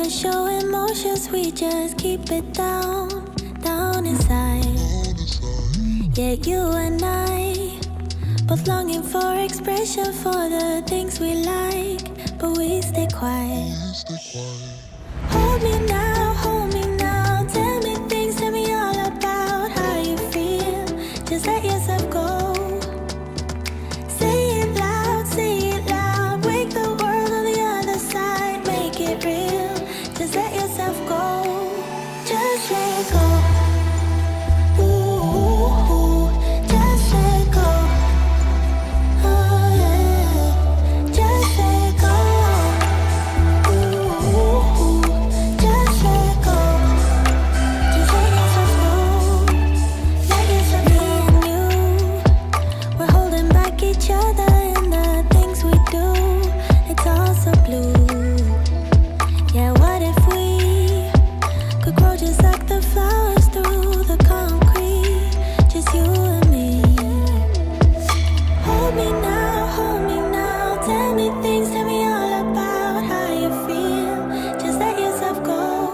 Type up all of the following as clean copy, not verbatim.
never show emotions, we just keep it down, down inside. Yeah, you and I, both longing for expression for the things we like, but we stay quiet. Hold me now, tell me things, tell me all about how you feel. Just let yourself go. Say it loud, wake the world on the other side, make it real. Just let yourself go, just let go. Ooh, just let go. Oh yeah, just let go. Ooh, just let go. Just let yourself go. Let yourself be and you. We're holding back each other in the things we do. It's all so blue. Yeah, what if we could grow just like the flowers through the concrete? Just you and me. Hold me now, tell me things, tell me all about how you feel. Just let yourself go.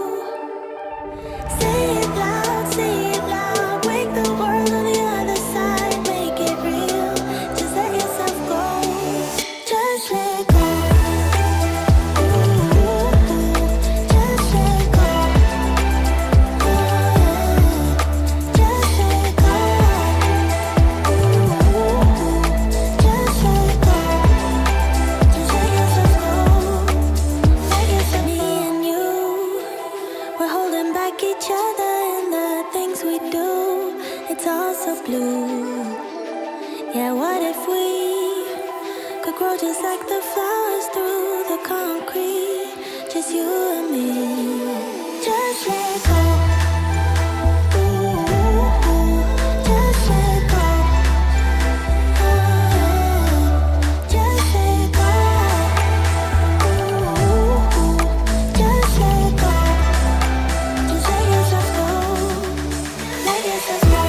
Say it loud, wake the world on the other side, make it real. Just let yourself go, just let go. Ooh, just let go. Oh yeah, just let go. Ooh, just let go. Just let yourself go. Let yourself be and you. We're holding back each other in the things we do. It's all so blue. Yeah, what if we could grow just like the flowers through the concrete? Just you and me. Just let go. Ooh, just let go. Oh yeah, just let go. Ooh, just let go. Just let yourself go. Let yourself go.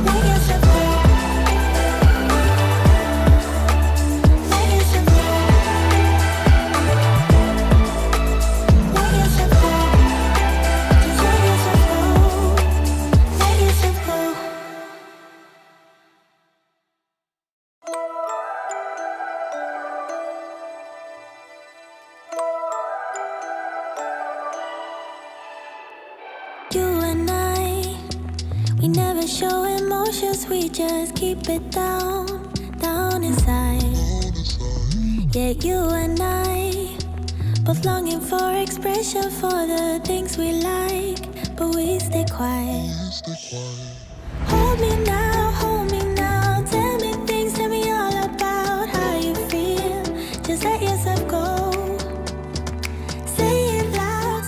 Let yourself go. Let yourself go. Let yourself go. Just let yourself go. Let yourself go. You and I, we never show emotions, we just keep it down, down inside. Yeah, you and I, both longing for expression for the things we like, but we stay quiet. Hold me now, tell me things, tell me all about how you feel. Just let yourself go. Say it loud.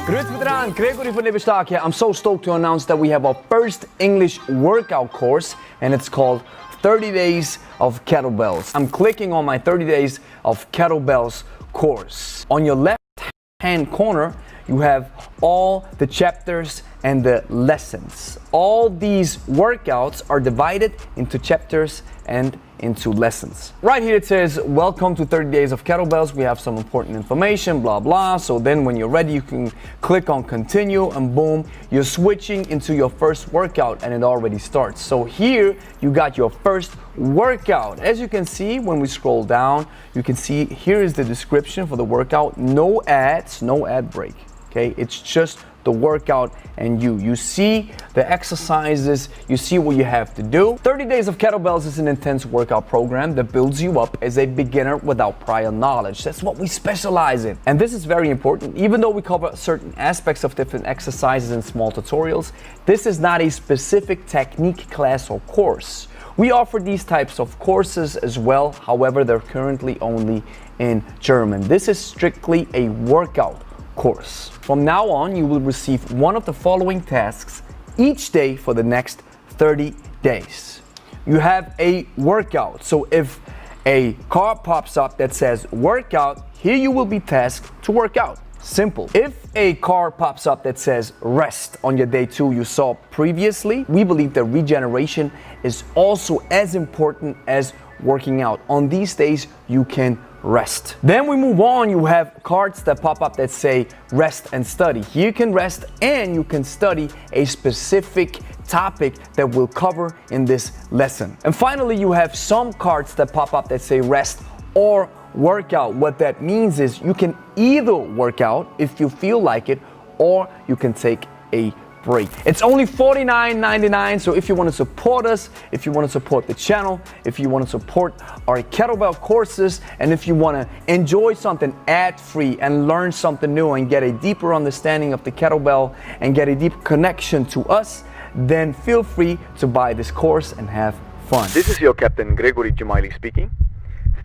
Grüezi miteinander, Gregory von Lebe Stark here. I'm so stoked to announce that we have our first English workout course, and it's called 30 Days of Kettlebells. I'm clicking on my 30 Days of Kettlebells course. On your left-hand corner, you have all the chapters and the lessons. All these workouts are divided into chapters and into lessons. Right here it says, welcome to 30 Days of Kettlebells. We have some important information, blah, blah. So then when you're ready, you can click on continue and boom, you're switching into your first workout and it already starts. So here you got your first workout. As you can see, when we scroll down, you can see here is the description for the workout. No ads, no ad break. Okay, it's just the workout and you see the exercises, you see what you have to do. 30 Days of Kettlebells is an intense workout program that builds you up as a beginner without prior knowledge. That's what we specialize in. And this is very important. Even though we cover certain aspects of different exercises in small tutorials, this is not a specific technique class or course. We offer these types of courses as well, however, they're currently only in German. This is strictly a workout course. From now on, you will receive one of the following tasks each day for the next 30 days. You have a workout. So if a card pops up that says workout, here you will be tasked to work out. Simple. If a card pops up that says rest on your day 2 you saw previously, we believe that regeneration is also as important as working out. On these days, you can rest. Then we move on. You have cards that pop up that say rest and study. You can rest and you can study a specific topic that we'll cover in this lesson. And finally, you have some cards that pop up that say rest or workout. What that means is you can either work out if you feel like it, or you can take a break. It's only $49.99, so if you want to support us, if you want to support the channel, if you want to support our kettlebell courses, and if you want to enjoy something ad-free and learn something new and get a deeper understanding of the kettlebell and get a deep connection to us, then feel free to buy this course and have fun. This is your Captain Gregory Jumaili speaking.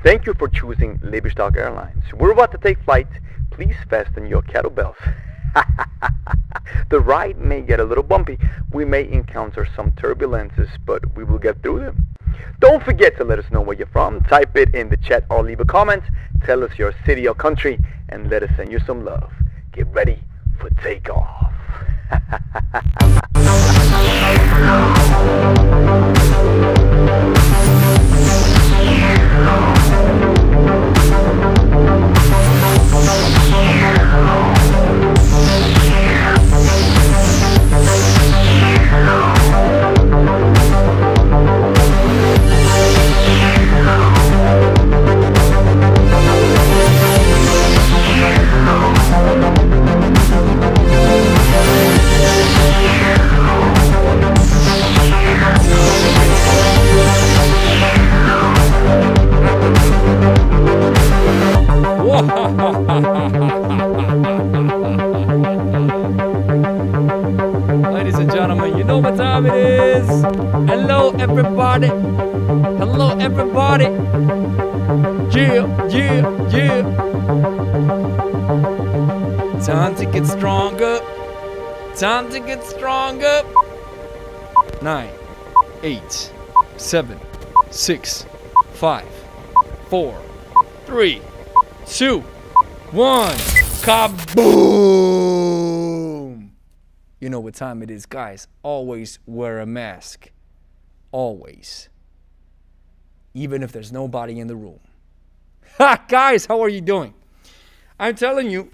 Thank you for choosing Lebe Airlines. We're about to take flight. Please fasten your kettlebells. The ride may get a little bumpy. We may encounter some turbulences, but we will get through them. Don't forget to let us know where you're from. Type it in the chat or leave a comment. Tell us your city or country and let us send you some love. Get ready for takeoff. Ladies and gentlemen, you know what time it is. Hello, everybody. Hello, everybody. Yeah, yeah, yeah. Time to get stronger. Time to get stronger. 9, 8, 7, 6, 5, 4, 3, 2, 1. Kaboom! You know what time it is, guys. Always wear a mask. Always. Even if there's nobody in the room. Ha! Guys, how are you doing? I'm telling you,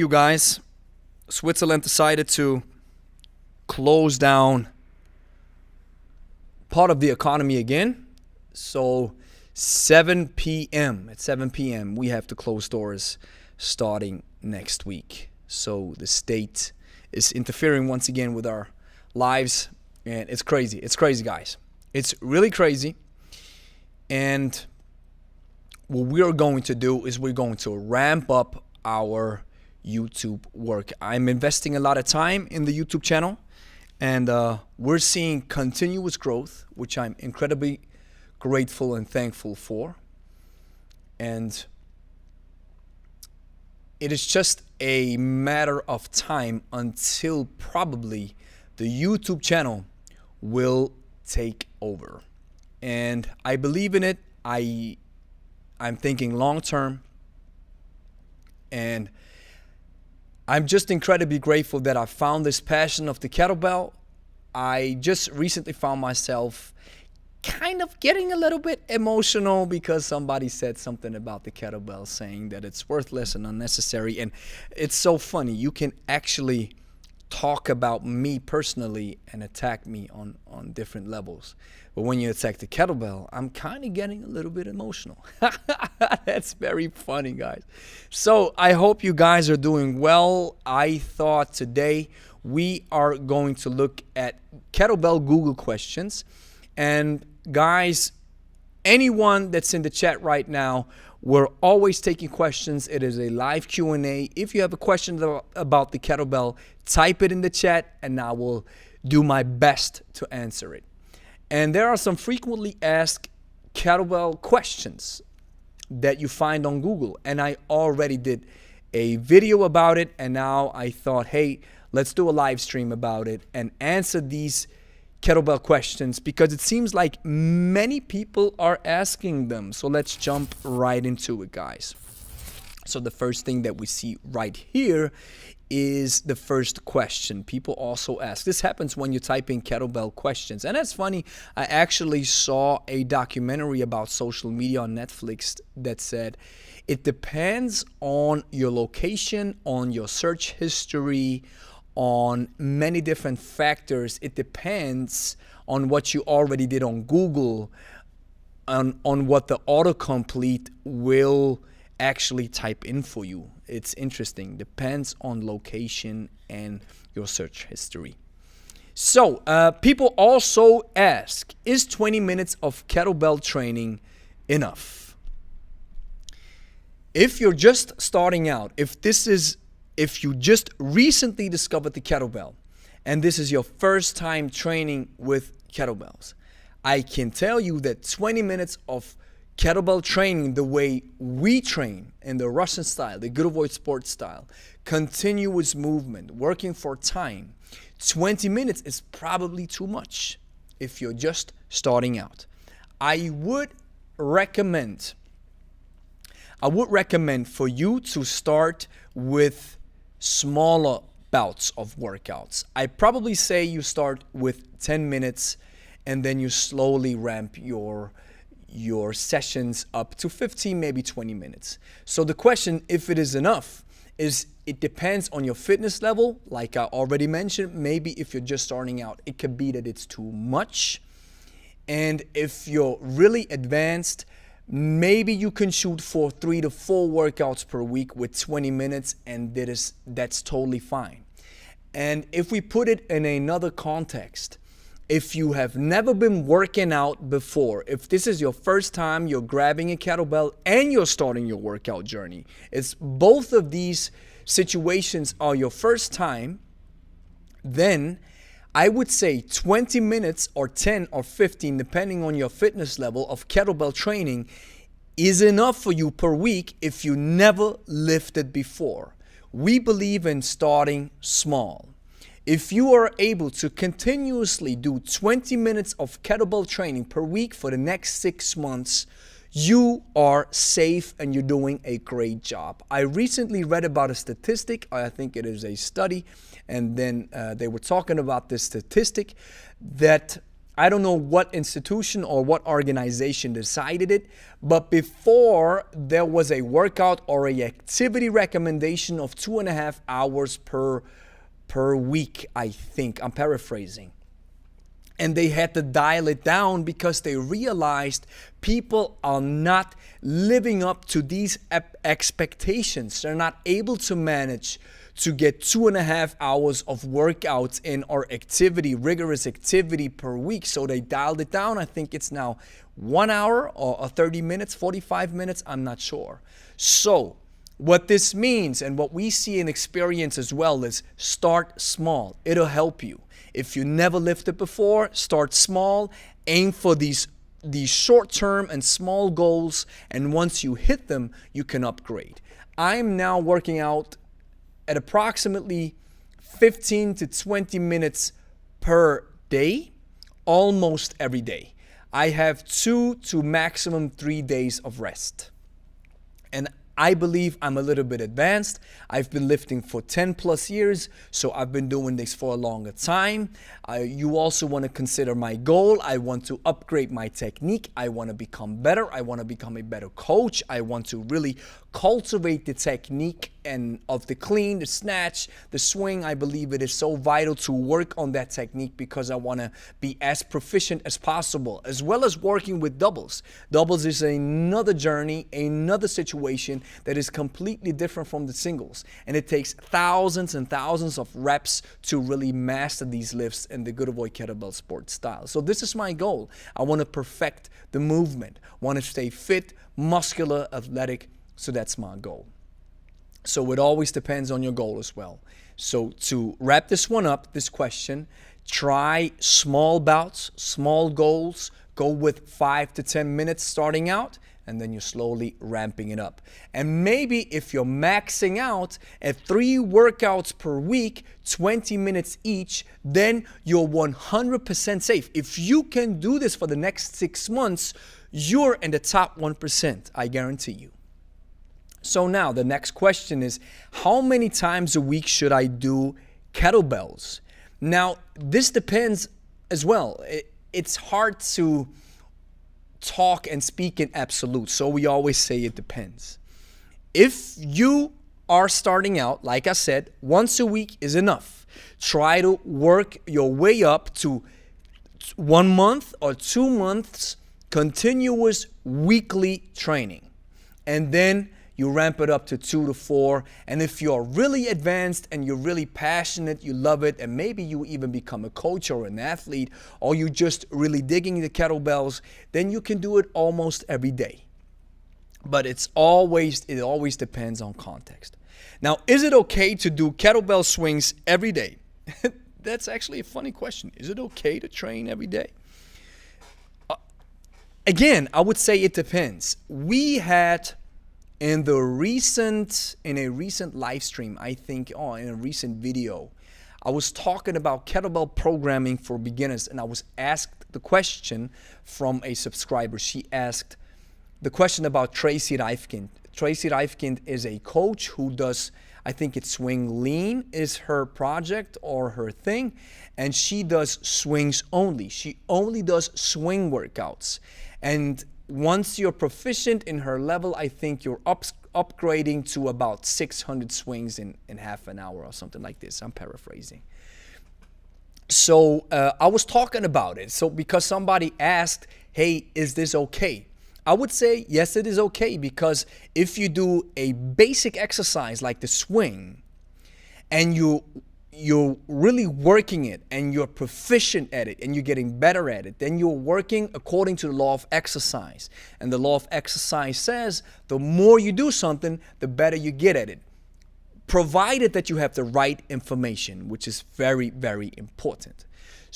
guys, Switzerland decided to close down part of the economy again. So 7 p.m. At 7 p.m. we have to close doors starting next week. So the state is interfering once again with our lives, and it's crazy. It's crazy, guys. It's really crazy. And what we are going to do is we're going to ramp up our YouTube work. I'm investing a lot of time in the YouTube channel, and we're seeing continuous growth, which I'm incredibly grateful and thankful for. And it is just a matter of time until probably the YouTube channel will take over. And I believe in it. I'm thinking long term. And I'm just incredibly grateful that I found this passion of the kettlebell. I just recently found myself kind of getting a little bit emotional because somebody said something about the kettlebell, saying that it's worthless and unnecessary. And it's so funny. You can actually talk about me personally and attack me on different levels. But when you attack the kettlebell, I'm kind of getting a little bit emotional. That's very funny, guys. So I hope you guys are doing well. I thought today we are going to look at kettlebell Google questions. And guys, anyone that's in the chat right now, we're always taking questions. It is a live Q&A. If you have a question about the kettlebell, type it in the chat and I will do my best to answer it. And there are some frequently asked kettlebell questions that you find on Google. And I already did a video about it. And now I thought, hey, let's do a live stream about it and answer these kettlebell questions, because it seems like many people are asking them. So let's jump right into it, guys. So the first thing that we see right here is the first question. People also ask. This happens when you type in kettlebell questions. And that's funny. I actually saw a documentary about social media on Netflix that said it depends on your location, on your search history, on many different factors. It depends on what you already did on Google, on what the autocomplete will actually type in for you. It's interesting. Depends on location and your search history. So people also ask, is 20 minutes of kettlebell training enough? If you're just starting out, if you just recently discovered the kettlebell and this is your first time training with kettlebells, I can tell you that 20 minutes of kettlebell training, the way we train in the Russian style, the Good Avoid Sports style, continuous movement, working for time, 20 minutes is probably too much if you're just starting out. I would recommend for you to start with smaller bouts of workouts. I probably say you start with 10 minutes and then you slowly ramp your sessions up to 15, maybe 20 minutes. So the question, if it is enough, is it depends on your fitness level. Like I already mentioned, maybe if you're just starting out, it could be that it's too much. And if you're really advanced, maybe you can shoot for 3 to 4 workouts per week with 20 minutes, and that's totally fine. And if we put it in another context, if you have never been working out before, if this is your first time you're grabbing a kettlebell and you're starting your workout journey, it's both of these situations are your first time, then I would say 20 minutes or 10 or 15, depending on your fitness level of kettlebell training, is enough for you per week if you never lifted before. We believe in starting small. If you are able to continuously do 20 minutes of kettlebell training per week for the next 6 months, you are safe and you're doing a great job. I recently read about a statistic, I think it is a study, and then they were talking about this statistic that I don't know what institution or what organization decided it, but before there was a workout or a activity recommendation of 2.5 hours per week, I think. I'm paraphrasing. And they had to dial it down because they realized people are not living up to these expectations. They're not able to manage to get 2.5 hours of workouts in or activity, rigorous activity per week. So they dialed it down. I think it's now 1 hour or 30 minutes, 45 minutes. I'm not sure. So what this means and what we see in experience as well is start small. It'll help you. If you never lifted before, start small. Aim for these short-term and small goals. And once you hit them, you can upgrade. I'm now working out at approximately 15 to 20 minutes per day, almost every day. I have 2 to maximum 3 days of rest. And I believe I'm a little bit advanced. I've been lifting for 10 plus years, so I've been doing this for a longer time. You also want to consider my goal. I want to upgrade my technique. I want to become better. I want to become a better coach. I want to really cultivate the technique and of the clean, the snatch, the swing. I believe it is so vital to work on that technique because I want to be as proficient as possible, as well as working with doubles. Doubles is another journey, another situation that is completely different from the singles. And it takes thousands and thousands of reps to really master these lifts in the Good Avoid Kettlebell Sports style. So this is my goal. I want to perfect the movement, want to stay fit, muscular, athletic. So that's my goal. So it always depends on your goal as well. So to wrap this one up, this question, try small bouts, small goals, go with 5 to 10 minutes starting out, and then you're slowly ramping it up. And maybe if you're maxing out at 3 workouts per week, 20 minutes each, then you're 100% safe. If you can do this for the next 6 months, you're in the top 1%, I guarantee you. So now the next question is, how many times a week should I do kettlebells? Now, this depends as well. It's hard to talk and speak in absolute, so we always say it depends. If you are starting out, like I said, once a week is enough. Try to work your way up to 1 month or 2 months continuous weekly training. And then you ramp it up to 2 to 4. And if you're really advanced and you're really passionate, you love it, and maybe you even become a coach or an athlete, or you just really digging the kettlebells, then you can do it almost every day. But it always depends on context. Now, is it okay to do kettlebell swings every day? That's actually a funny question. Is it okay to train every day? Again, I would say it depends. We had in a recent live stream, I think, in a recent video, I was talking about kettlebell programming for beginners, and I was asked the question from a subscriber. She asked the question about Tracy Reifkind. Tracy Reifkind is a coach who does, I think it's Swing Lean is her project or her thing, and she does swings only. She only does swing workouts. And once you're proficient in her level, I think you're upgrading to about 600 swings in half an hour or something like this. I'm paraphrasing. So I was talking about it. So because somebody asked, hey, is this okay? I would say, yes, it is okay, because if you do a basic exercise like the swing and you're really working it and you're proficient at it and you're getting better at it, then you're working according to the law of exercise. And the law of exercise says the more you do something, the better you get at it, provided that you have the right information, which is very, very important.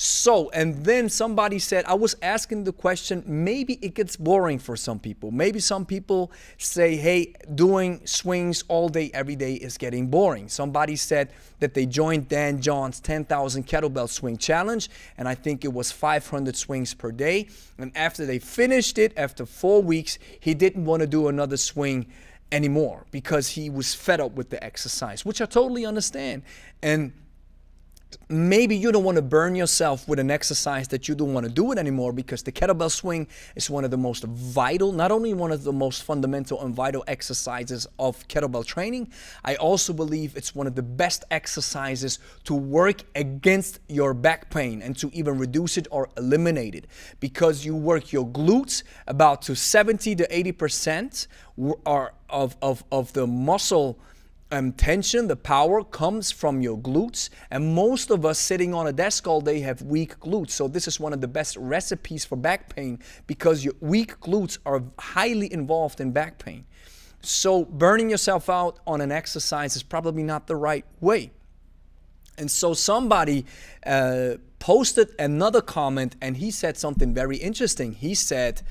So, and then somebody said, I was asking the question, maybe it gets boring for some people. Maybe some people say, hey, doing swings all day, every day is getting boring. Somebody said that they joined Dan John's 10,000 kettlebell swing challenge, and I think it was 500 swings per day. And after they finished it, after 4 weeks, he didn't want to do another swing anymore because he was fed up with the exercise, which I totally understand. And maybe you don't want to burn yourself with an exercise that you don't want to do it anymore, because the kettlebell swing is one of the most vital, not only one of the most fundamental and vital exercises of kettlebell training, I also believe it's one of the best exercises to work against your back pain and to even reduce it or eliminate it, because you work your glutes about to 70 to 80% of the muscle tension. The power comes from your glutes, and most of us sitting on a desk all day have weak glutes. So this is one of the best recipes for back pain, because your weak glutes are highly involved in back pain. So burning yourself out on an exercise is probably not the right way. And so somebody posted another comment, and he said something very interesting. He said,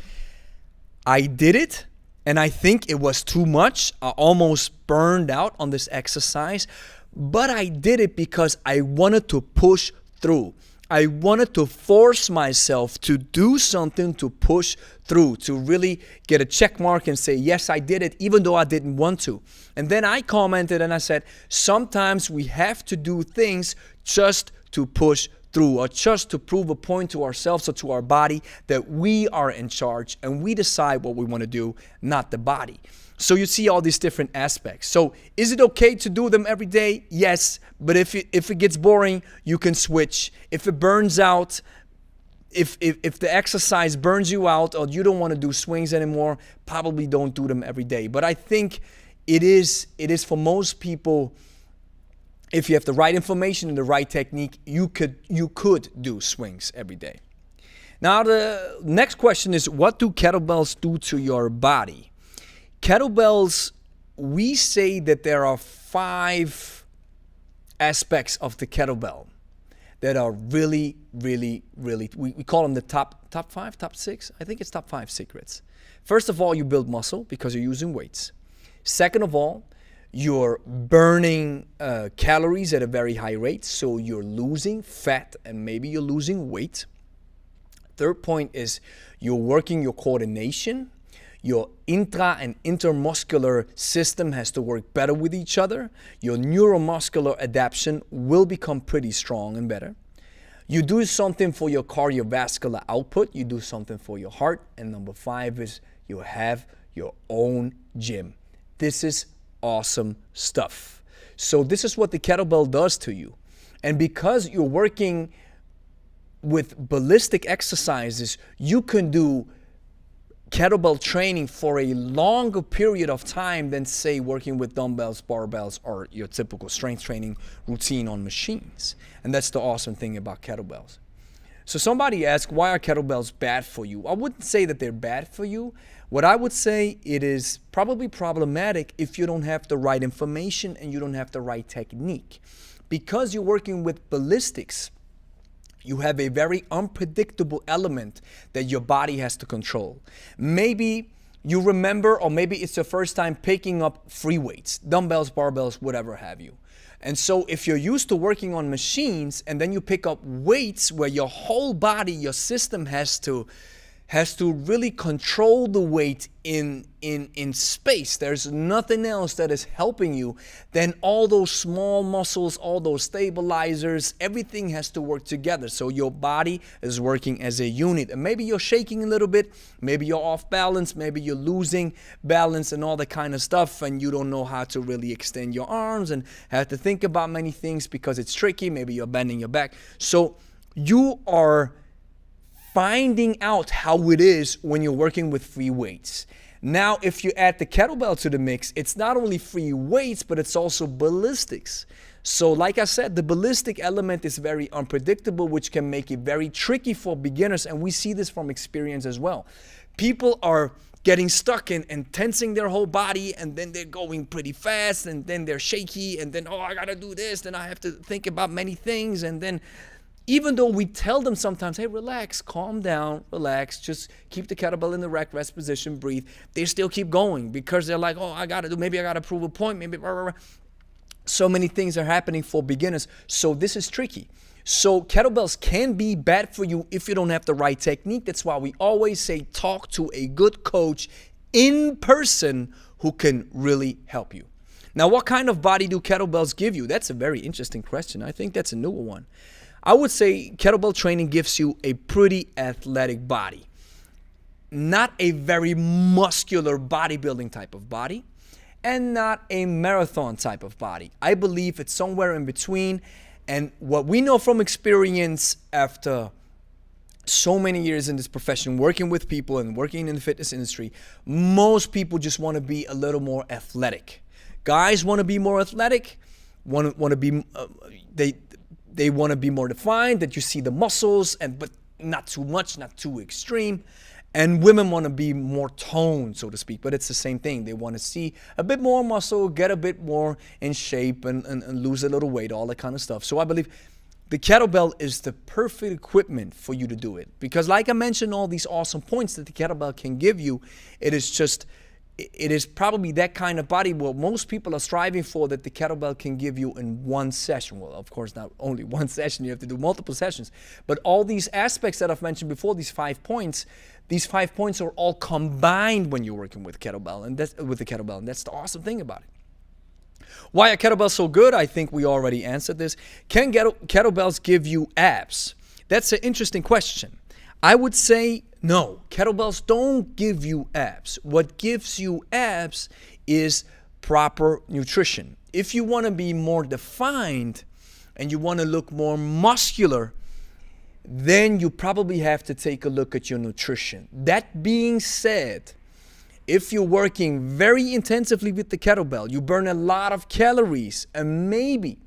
I did it, and I think it was too much. I almost burned out on this exercise, but I did it because I wanted to push through. I wanted to force myself to do something to push through, to really get a check mark and say, yes, I did it, even though I didn't want to. And then I commented and I said, sometimes we have to do things just to push through, or just to prove a point to ourselves or to our body that we are in charge and we decide what we want to do, not the body. So you see all these different aspects. So is it okay to do them every day? Yes, but if it gets boring, you can switch. If it burns out, if the exercise burns you out or you don't want to do swings anymore, probably don't do them every day. But I think it is for most people, if you have the right information and the right technique, you could do swings every day. Now the next question is, what do kettlebells do to your body? Kettlebells, we say that there are 5 aspects of the kettlebell that are really, really, really, we call them the top 5, top 6. I think it's top 5 secrets. First of all, you build muscle because you're using weights. Second of all, you're burning calories at a very high rate, so you're losing fat and maybe you're losing weight. Third point is you're working your coordination. Your intra and intermuscular system has to work better with each other. Your neuromuscular adaptation will become pretty strong and better. You do something for your cardiovascular output. You do something for your heart. And number 5 is you have your own gym. This is awesome stuff. So this is what the kettlebell does to you. And because you're working with ballistic exercises, you can do kettlebell training for a longer period of time than, say, working with dumbbells, barbells, or your typical strength training routine on machines. And that's the awesome thing about kettlebells. So somebody asked, why are kettlebells bad for you? I wouldn't say that they're bad for you. What I would say, it is probably problematic if you don't have the right information and you don't have the right technique. Because you're working with ballistics, you have a very unpredictable element that your body has to control. Maybe you remember, or maybe it's your first time picking up free weights, dumbbells, barbells, whatever have you. And so if you're used to working on machines and then you pick up weights where your whole body, your system has to really control the weight in space. There's nothing else that is helping you. Then all those small muscles, all those stabilizers, everything has to work together. So your body is working as a unit. And maybe you're shaking a little bit. Maybe you're off balance. Maybe you're losing balance and all that kind of stuff. And you don't know how to really extend your arms and have to think about many things because it's tricky. Maybe you're bending your back. So you are finding out how it is when you're working with free weights. Now, if you add the kettlebell to the mix, it's not only free weights, but it's also ballistics. So like I said, the ballistic element is very unpredictable, which can make it very tricky for beginners. And we see this from experience as well. People are getting stuck and tensing their whole body, and then they're going pretty fast, and then they're shaky, and then, oh, I gotta do this, then I have to think about many things, and then even though we tell them sometimes, hey, relax, calm down, relax, just keep the kettlebell in the rack, rest position, breathe, they still keep going because they're like, oh, maybe I gotta prove a point, maybe, blah, blah, blah. So many things are happening for beginners. So this is tricky. So kettlebells can be bad for you if you don't have the right technique. That's why we always say talk to a good coach in person who can really help you. Now, what kind of body do kettlebells give you? That's a very interesting question. I think that's a newer one. I would say kettlebell training gives you a pretty athletic body. Not a very muscular bodybuilding type of body, and not a marathon type of body. I believe it's somewhere in between. And what we know from experience after so many years in this profession, working with people and working in the fitness industry, most people just want to be a little more athletic. Guys want to be more athletic, want to be they want to be more defined, that you see the muscles, but not too much, not too extreme. And women want to be more toned, so to speak, but it's the same thing. They want to see a bit more muscle, get a bit more in shape, and lose a little weight, all that kind of stuff. So I believe the kettlebell is the perfect equipment for you to do it. Because like I mentioned, all these awesome points that the kettlebell can give you, it is probably that kind of body what most people are striving for, that the kettlebell can give you in one session. Well, of course, not only one session, you have to do multiple sessions. But all these aspects that I've mentioned before, these 5 points are all combined when you're working with kettlebell, and that's the awesome thing about it. Why are kettlebells so good? I think we already answered this. Can kettlebells give you abs? That's an interesting question. I would say no, kettlebells don't give you abs. What gives you abs is proper nutrition. If you want to be more defined and you want to look more muscular, then you probably have to take a look at your nutrition. That being said, if you're working very intensively with the kettlebell, you burn a lot of calories, and maybe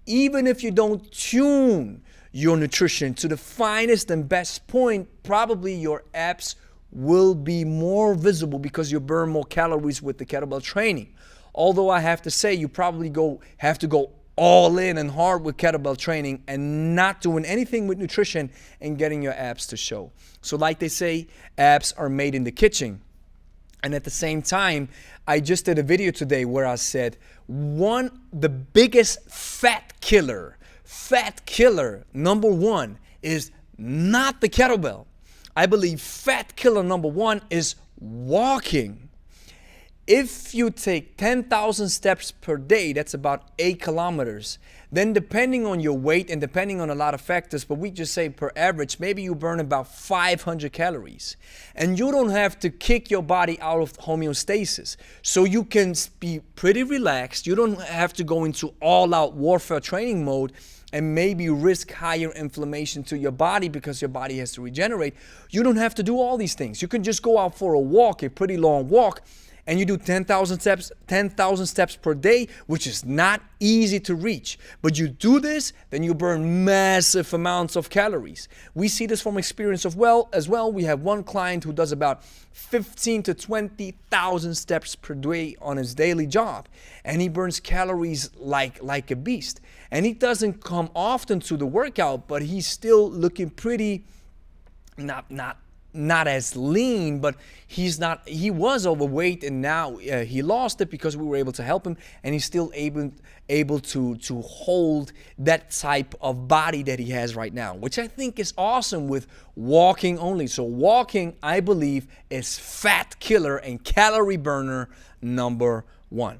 even if you don't tune your nutrition to the finest and best point, probably your abs will be more visible because you burn more calories with the kettlebell training. Although I have to say, you probably have to go all in and hard with kettlebell training and not doing anything with nutrition and getting your abs to show. So like they say, abs are made in the kitchen. And at the same time, I just did a video today where I said the biggest fat killer number one is not the kettlebell. I believe fat killer number one is walking. If you take 10,000 steps per day, that's about 8 kilometers. Then depending on your weight and depending on a lot of factors, but we just say per average, maybe you burn about 500 calories. And you don't have to kick your body out of homeostasis. So you can be pretty relaxed. You don't have to go into all-out warfare training mode and maybe risk higher inflammation to your body because your body has to regenerate. You don't have to do all these things. You can just go out for a walk, a pretty long walk, and you do 10,000 steps per day, which is not easy to reach. But you do this, then you burn massive amounts of calories. We see this from experience as well. We have one client who does about 15 to 20,000 steps per day on his daily job, and he burns calories like a beast. And he doesn't come often to the workout, but he's still looking pretty, not as lean, but he was overweight, and now he lost it because we were able to help him, and he's still able to hold that type of body that he has right now, which I think is awesome with walking only. So walking, I believe, is fat killer and calorie burner number one.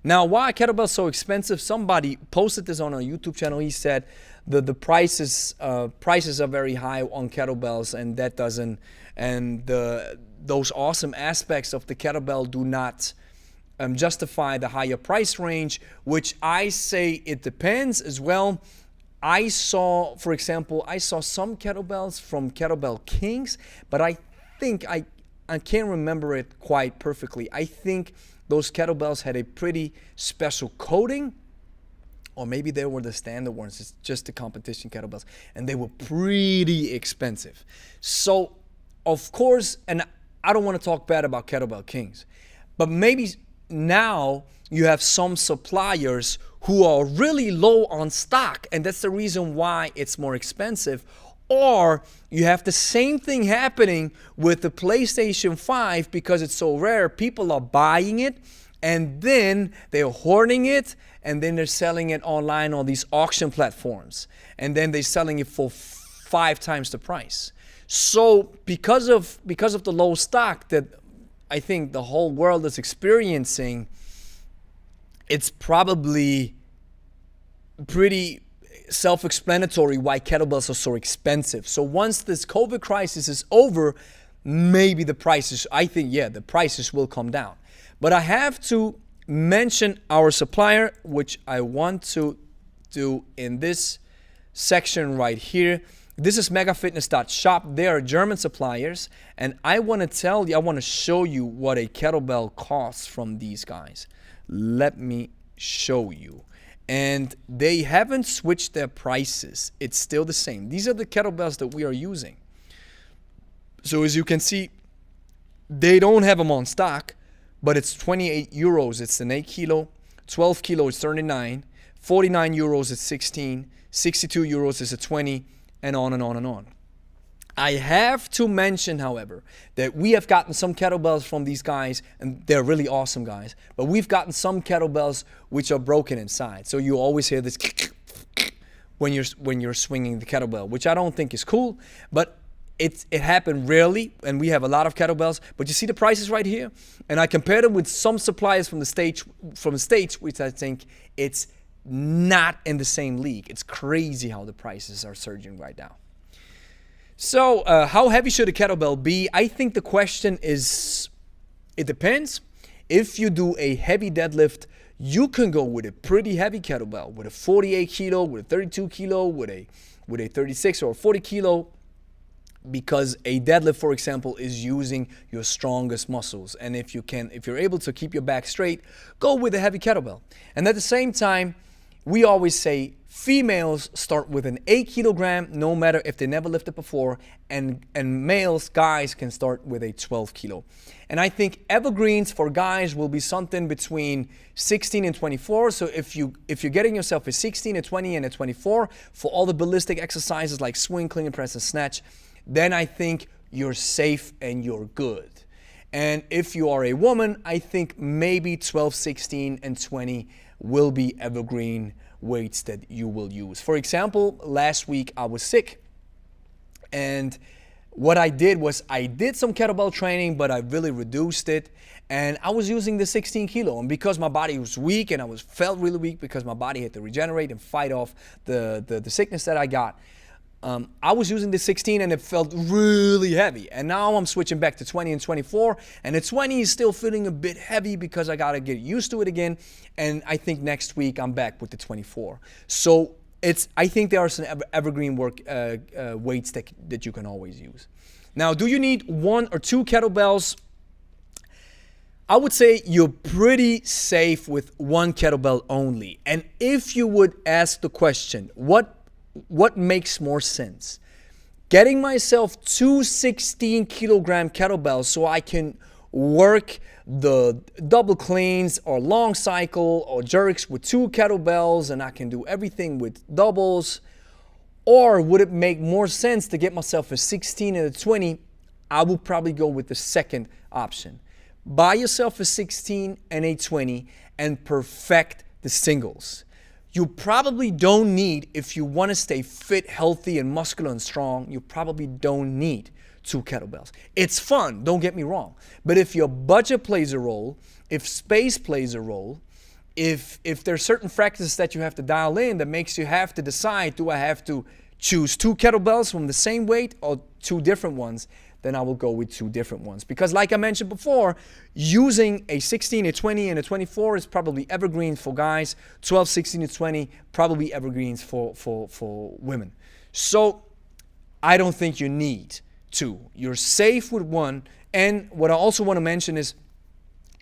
Now, why are kettlebells so expensive? Somebody posted this on our YouTube channel. He said the prices are very high on kettlebells, and that doesn't, and those awesome aspects of the kettlebell do not justify the higher price range, which I say it depends as well. I saw, for example, some kettlebells from Kettlebell Kings, but I think I can't remember it quite perfectly. I think those kettlebells had a pretty special coating, or maybe they were the standard ones, it's just the competition kettlebells, and they were pretty expensive. So, of course, and I don't want to talk bad about Kettlebell Kings, but maybe now you have some suppliers who are really low on stock, and that's the reason why it's more expensive. Or you have the same thing happening with the PlayStation 5 because it's so rare. People are buying it and then they're hoarding it and then they're selling it online on these auction platforms. And then they're selling it for 5 times the price. So because of the low stock that I think the whole world is experiencing, it's probably pretty self-explanatory why kettlebells are so expensive. So once this COVID crisis is over, maybe the prices will come down. But I have to mention our supplier, which I want to do in this section right here. This is megafitness.shop. They are German suppliers, and I want to show you what a kettlebell costs from these guys. Let me show you. And they haven't switched their prices. It's still the same. These are the kettlebells that we are using. So as you can see, they don't have them on stock, but it's 28 euros. It's an 8 kilo. 12 kilo is 39. 49 euros is 16. 62 euros is a 20, and on and on and on. I have to mention, however, that we have gotten some kettlebells from these guys, and they're really awesome guys, but we've gotten some kettlebells which are broken inside. So you always hear this when you're swinging the kettlebell, which I don't think is cool, but it happened rarely, and we have a lot of kettlebells. But you see the prices right here? And I compared them with some suppliers from the States, which I think it's not in the same league. It's crazy how the prices are surging right now. So how heavy should a kettlebell be? I think the question is, it depends. If you do a heavy deadlift, you can go with a pretty heavy kettlebell, with a 48 kilo, with a 32 kilo, with a 36 or 40 kilo, because a deadlift, for example, is using your strongest muscles. And if you're able to keep your back straight, go with a heavy kettlebell. And at the same time, we always say females start with an 8 kilogram, no matter if they never lifted before, and guys can start with a 12 kilo. And I think evergreens for guys will be something between 16 and 24. So if you're getting yourself a 16, a 20, and a 24 for all the ballistic exercises like swing, clean and press, and snatch, then I think you're safe and you're good. And if you are a woman, I think maybe 12, 16, and 20 will be evergreen weights that you will use. For example, last week I was sick, and what I did was I did some kettlebell training, but I really reduced it. And I was using the 16 kilo. And because my body was weak and I felt really weak because my body had to regenerate and fight off the sickness that I got, I was using the 16 and it felt really heavy. And now I'm switching back to 20 and 24. And the 20 is still feeling a bit heavy because I got to get used to it again. And I think next week I'm back with the 24. So I think there are some evergreen weights that you can always use. Now, do you need 1 or 2 kettlebells? I would say you're pretty safe with 1 kettlebell only. And if you would ask the question, what makes more sense? Getting myself 2 16-kilogram kettlebells so I can work the double cleans or long cycle or jerks with 2 kettlebells and I can do everything with doubles? Or would it make more sense to get myself a 16 and a 20? I would probably go with the second option. Buy yourself a 16 and a 20 and perfect the singles. You probably don't need, if you want to stay fit, healthy, and muscular and strong, you probably don't need 2 kettlebells. It's fun, don't get me wrong. But if your budget plays a role, if space plays a role, if there's certain practices that you have to dial in that makes you have to decide, do I have to choose 2 kettlebells from the same weight or 2 different ones, then I will go with 2 different ones. Because like I mentioned before, using a 16, a 20, and a 24 is probably evergreen for guys. 12, 16, and 20, probably evergreens for women. So I don't think you need 2. You're safe with 1. And what I also want to mention is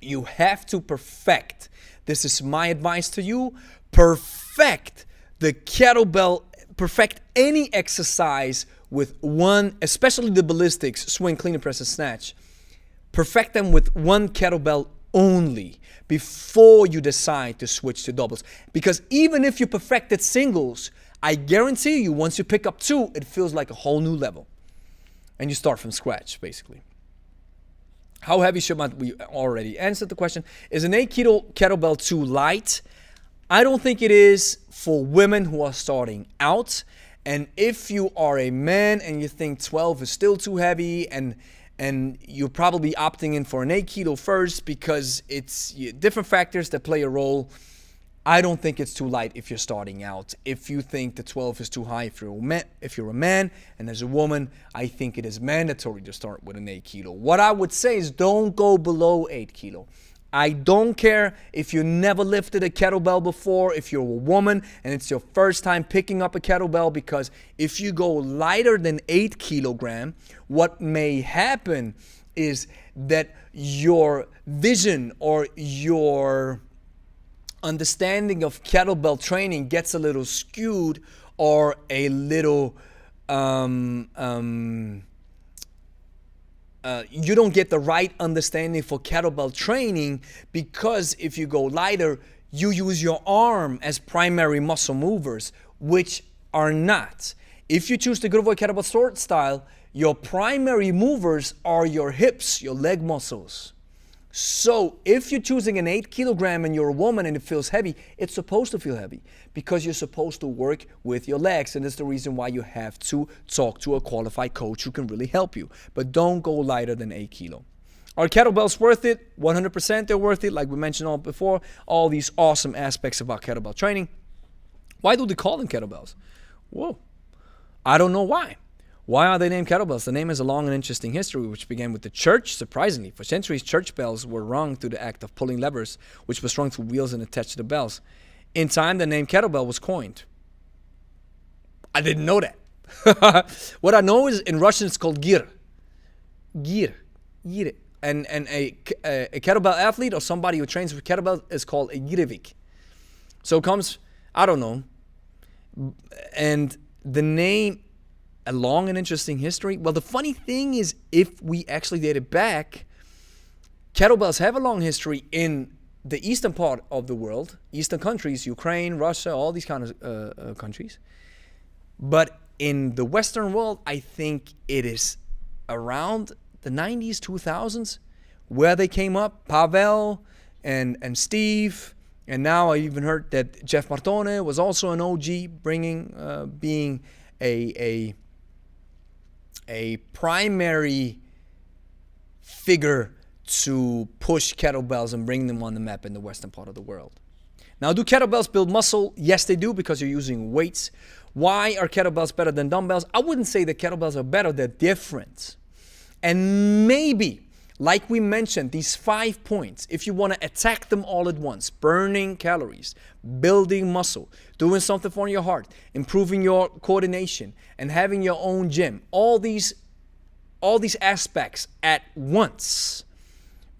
you have to perfect. This is my advice to you. Perfect the kettlebell, perfect any exercise with 1, especially the ballistics, swing, clean and press and snatch. Perfect them with 1 kettlebell only before you decide to switch to doubles. Because even if you perfected singles, I guarantee you once you pick up 2, it feels like a whole new level. And you start from scratch, basically. How heavy should we already answered the question. Is an 8 kilo kettlebell too light? I don't think it is for women who are starting out. And if you are a man and you think 12 is still too heavy and you're probably opting in for an 8 kilo first because it's different factors that play a role, I don't think it's too light if you're starting out. If you think the 12 is too high, if you're a man and as a woman, I think it is mandatory to start with an 8 kilo. What I would say is don't go below 8 kilo. I don't care if you never lifted a kettlebell before, if you're a woman and it's your first time picking up a kettlebell, because if you go lighter than 8 kilogram, what may happen is that your vision or your understanding of kettlebell training gets a little skewed or a little you don't get the right understanding for kettlebell training, because if you go lighter, you use your arm as primary muscle movers, which are not. If you choose to go for kettlebell sword style, your primary movers are your hips, your leg muscles. So if you're choosing an 8 kilogram and you're a woman and it feels heavy, it's supposed to feel heavy because you're supposed to work with your legs. And that's the reason why you have to talk to a qualified coach who can really help you. But don't go lighter than 8 kilo. Are kettlebells worth it? 100% they're worth it. Like we mentioned all before, all these awesome aspects about kettlebell training. Why do they call them kettlebells? Whoa. I don't know why. Why are they named kettlebells? The name has a long and interesting history, which began with the church. Surprisingly, for centuries, church bells were rung through the act of pulling levers, which were strung through wheels and attached to the bells. In time, the name kettlebell was coined. I didn't know that. What I know is in Russian it's called gir. Gir. Gir. And a kettlebell athlete or somebody who trains with kettlebell is called a girevik. So it comes, I don't know. And the name, a long and interesting history. Well, the funny thing is, if we actually date it back, kettlebells have a long history in the eastern part of the world, eastern countries, Ukraine, Russia, all these kind of countries. But in the Western world, I think it is around the 90s, 2000s, where they came up. Pavel and Steve, and now I even heard that Jeff Martone was also an OG, being a a primary figure to push kettlebells and bring them on the map in the western part of the world. Now, do kettlebells build muscle? Yes, they do, because you're using weights. Why are kettlebells better than dumbbells? I wouldn't say that kettlebells are better, they're different. And maybe, like we mentioned, these 5 points, if you want to attack them all at once, burning calories, building muscle, doing something for your heart, improving your coordination, and having your own gym, all these aspects at once,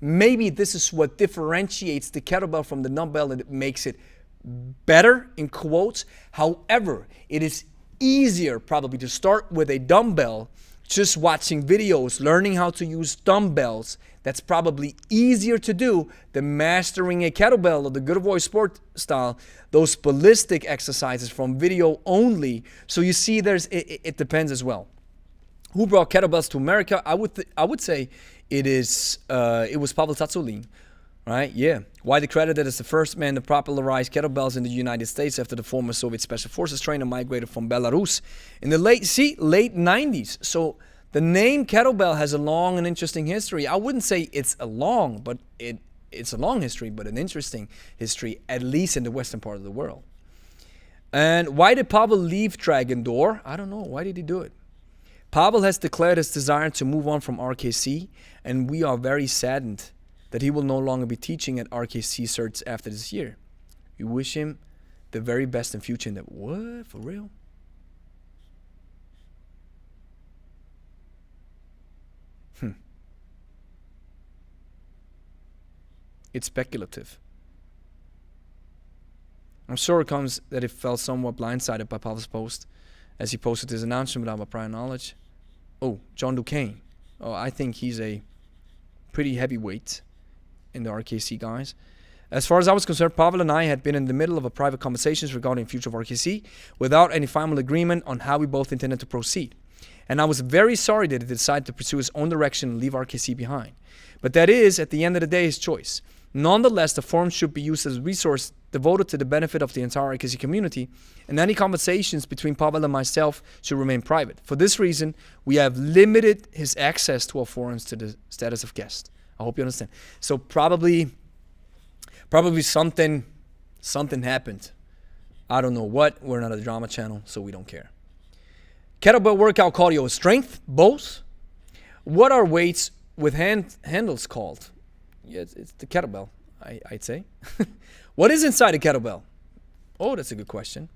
maybe this is what differentiates the kettlebell from the dumbbell, and it makes it better, in quotes. However, it is easier probably to start with a dumbbell, just watching videos, learning how to use dumbbells. That's probably easier to do than mastering a kettlebell or the good boy sport style, those ballistic exercises from video only. So you see, it depends as well. Who brought kettlebells to America? I would say it was Pavel Tsatsouline, right? Yeah. Widely credited as the first man to popularize kettlebells in the United States after the former Soviet Special Forces trainer migrated from Belarus in the late 90s. So the name kettlebell has a long and interesting history. I wouldn't say it's a long history, but an interesting history, at least in the western part of the world. And why did Pavel leave Dragon Door? I don't know. Why did he do it? Pavel has declared his desire to move on from RKC, and we are very saddened that he will no longer be teaching at RKC certs after this year. We wish him the very best in future. And what? For real? It's speculative. I'm sure it comes that it felt somewhat blindsided by Pavel's post as he posted his announcement without my prior knowledge. Oh, John Duquesne. Oh, I think he's a pretty heavyweight in the RKC guys. As far as I was concerned, Pavel and I had been in the middle of a private conversations regarding the future of RKC without any final agreement on how we both intended to proceed. And I was very sorry that he decided to pursue his own direction and leave RKC behind. But that is, at the end of the day, his choice. Nonetheless, the forum should be used as a resource devoted to the benefit of the entire RKC community, and any conversations between Pavel and myself should remain private. For this reason, we have limited his access to our forums to the status of guest. I hope you understand. So probably something happened. I don't know what. We're not a drama channel, so we don't care. Kettlebell workout cardio is strength, both. What are weights with handles called? Yeah, it's the kettlebell, I'd say. What is inside a kettlebell? Oh, that's a good question.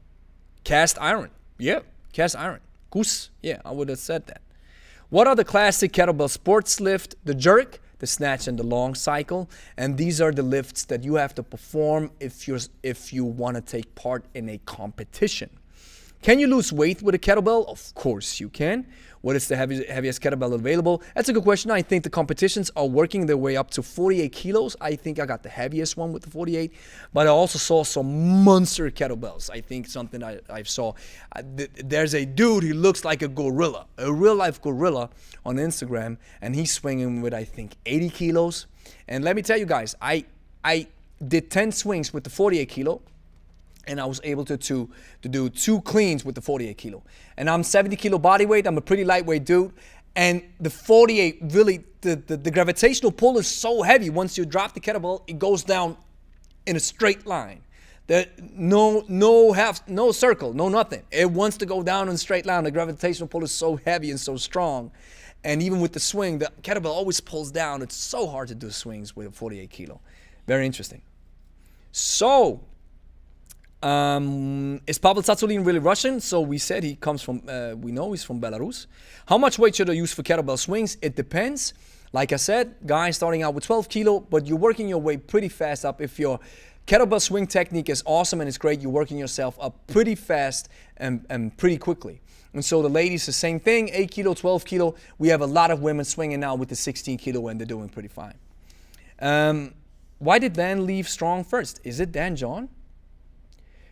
Cast iron. Yeah, cast iron. Goose. Yeah, I would have said that. What are the classic kettlebell sports lift? The jerk, the snatch, and the long cycle. And these are the lifts that you have to perform if you want to take part in a competition. Can you lose weight with a kettlebell? Of course you can. What is the heaviest kettlebell available? That's a good question. I think the competitions are working their way up to 48 kilos. I think I got the heaviest one with the 48. But I also saw some monster kettlebells. I think something I saw. There's a dude who looks like a gorilla, a real-life gorilla on Instagram. And he's swinging with, I think, 80 kilos. And let me tell you guys, I did 10 swings with the 48 kilo. And I was able to do 2 cleans with the 48 kilo. And I'm 70 kilo body weight. I'm a pretty lightweight dude. And the 48, really, the gravitational pull is so heavy. Once you drop the kettlebell, it goes down in a straight line. No circle, no nothing. It wants to go down in a straight line. The gravitational pull is so heavy and so strong. And even with the swing, the kettlebell always pulls down. It's so hard to do swings with a 48 kilo. Very interesting. So, is Pavel Tsatsouline really Russian? So we said he comes from, we know he's from Belarus. How much weight should I use for kettlebell swings? It depends. Like I said, guys starting out with 12 kilo, but you're working your way pretty fast up. If your kettlebell swing technique is awesome and it's great, you're working yourself up pretty fast and pretty quickly. And so the ladies, the same thing, 8 kilo, 12 kilo. We have a lot of women swinging now with the 16 kilo and they're doing pretty fine. Why did Dan leave Strong first? Is it Dan John?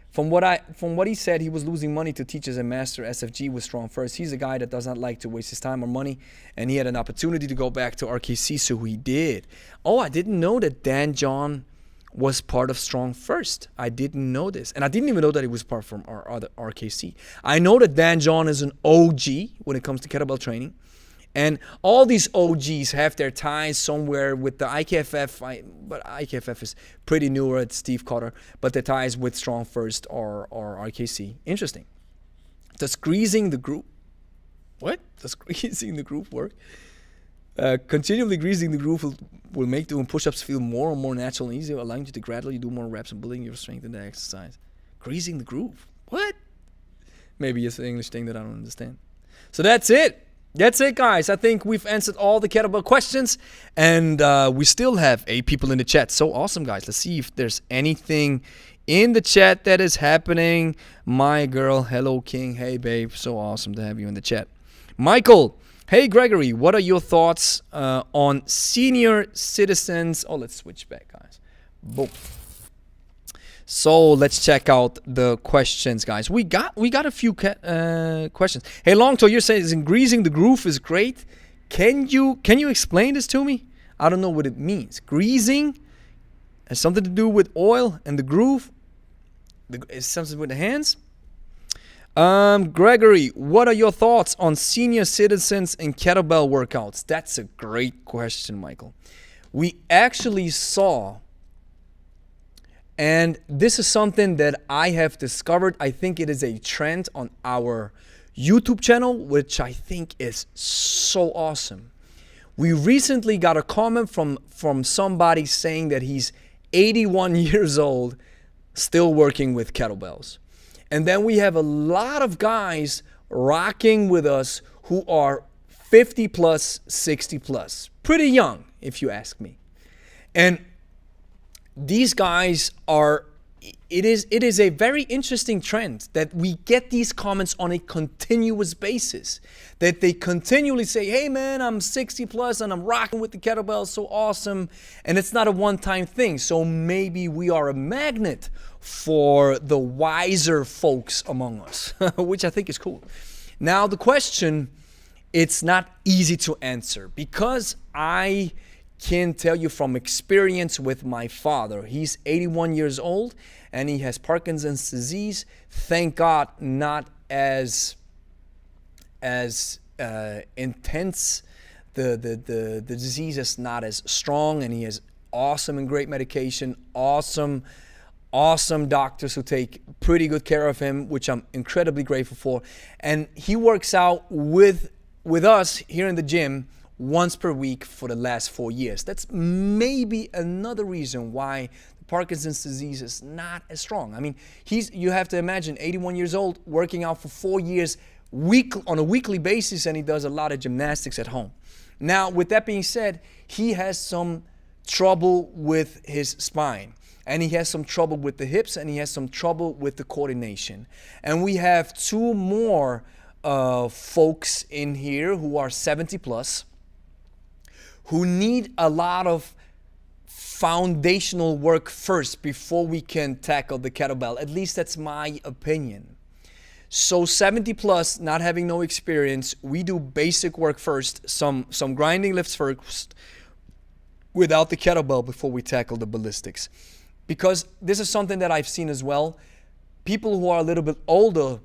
From what he said, he was losing money to teach as a master SFG with Strong first. He's a guy that does not like to waste his time or money, and he had an opportunity to go back to RKC, so he did. Oh, I didn't know that Dan John was part of Strong First. I didn't know this. And I didn't even know that it was part from our other RKC. I know that Dan John is an OG when it comes to kettlebell training. And all these OGs have their ties somewhere with the IKFF, but IKFF is pretty newer at Steve Cotter, but their ties with Strong First or RKC. Interesting. Does greasing the groove... What? Does greasing the groove work? Continually greasing the groove will make doing push-ups feel more and more natural and easier, allowing you to gradually do more reps and building your strength in the exercise. Greasing the groove. What? Maybe it's an English thing that I don't understand. So that's it. That's it, guys. I think we've answered all the kettlebell questions, and we still have 8 people in the chat. So awesome, guys. Let's see if there's anything in the chat that is happening. My girl, hello, King. Hey, babe. So awesome to have you in the chat. Michael, hey, Gregory. What are your thoughts on senior citizens? Oh, let's switch back, guys. Boom. So let's check out the questions, guys. We got a few questions. Hey, Longto, you're saying greasing the groove is great. Can you explain this to me? I don't know what it means. Greasing has something to do with oil, and the groove is something with the hands. Gregory, what are your thoughts on senior citizens and kettlebell workouts? That's a great question, Michael. We actually saw, and this is something that I have discovered. I think it is a trend on our YouTube channel, which I think is so awesome. We recently got a comment from somebody saying that he's 81 years old, still working with kettlebells. And then we have a lot of guys rocking with us who are 50 plus, 60 plus. Pretty young, if you ask me. And these guys are, it is a very interesting trend that we get these comments on a continuous basis. That they continually say, hey man, I'm 60 plus and I'm rocking with the kettlebells, so awesome. And it's not a one-time thing. So maybe we are a magnet for the wiser folks among us, which I think is cool. Now the question, it's not easy to answer because I can tell you from experience with my father. He's 81 years old and he has Parkinson's disease. Thank God, not as intense. The disease is not as strong, and he has awesome and great medication, awesome doctors who take pretty good care of him, which I'm incredibly grateful for. And he works out with us here in the gym once per week for the last 4 years. That's maybe another reason why Parkinson's disease is not as strong. I mean, you have to imagine 81 years old working out for 4 years on a weekly basis, and he does a lot of gymnastics at home. Now, with that being said, he has some trouble with his spine, and he has some trouble with the hips, and he has some trouble with the coordination. And we have 2 more folks in here who are 70 plus, who need a lot of foundational work first before we can tackle the kettlebell. At least that's my opinion. So 70 plus, not having no experience, we do basic work first, some grinding lifts first without the kettlebell before we tackle the ballistics. Because this is something that I've seen as well. People who are a little bit older,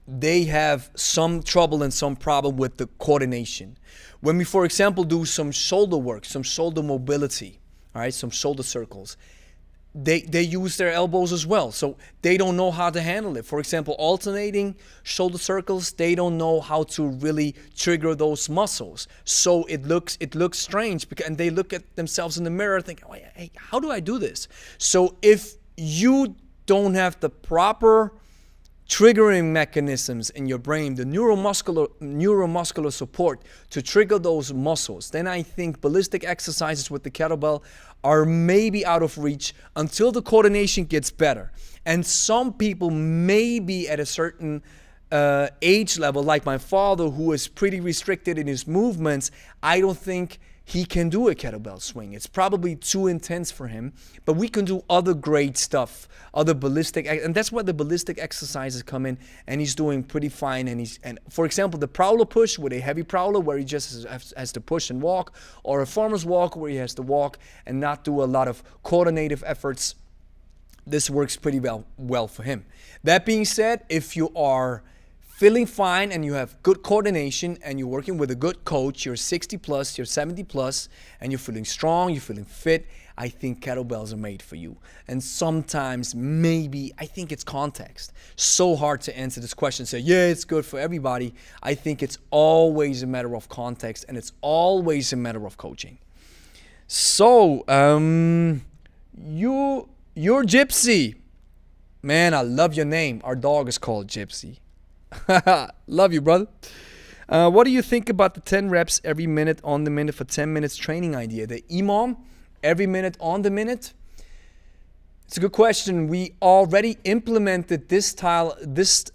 they have some trouble and some problem with the coordination. When we, for example, do some shoulder work, some shoulder mobility, all right, some shoulder circles, they use their elbows as well. So they don't know how to handle it. For example, alternating shoulder circles, they don't know how to really trigger those muscles. So it looks strange, and they look at themselves in the mirror and think, oh, hey, how do I do this? So if you don't have the proper triggering mechanisms in your brain, the neuromuscular support to trigger those muscles, then I think ballistic exercises with the kettlebell are maybe out of reach until the coordination gets better. And some people may be at a certain age level, like my father, who is pretty restricted in his movements. I don't think he can do a kettlebell swing. It's probably too intense for him, but we can do other great stuff, other ballistic, and that's where the ballistic exercises come in, and he's doing pretty fine. And for example, the prowler push with a heavy prowler where he just has to push and walk, or a farmer's walk where he has to walk and not do a lot of coordinative efforts. This works pretty well for him. That being said, if you are feeling fine and you have good coordination and you're working with a good coach, you're 60 plus, you're 70 plus, and you're feeling strong, you're feeling fit, I think kettlebells are made for you. And sometimes maybe, I think it's context. So hard to answer this question, say, yeah, it's good for everybody. I think it's always a matter of context, and it's always a matter of coaching. So, you're Gypsy. Man, I love your name. Our dog is called Gypsy. Love you, brother. What do you think about the 10 reps every minute on the minute for 10 minutes training idea? The EMOM, every minute on the minute? It's a good question. We already implemented this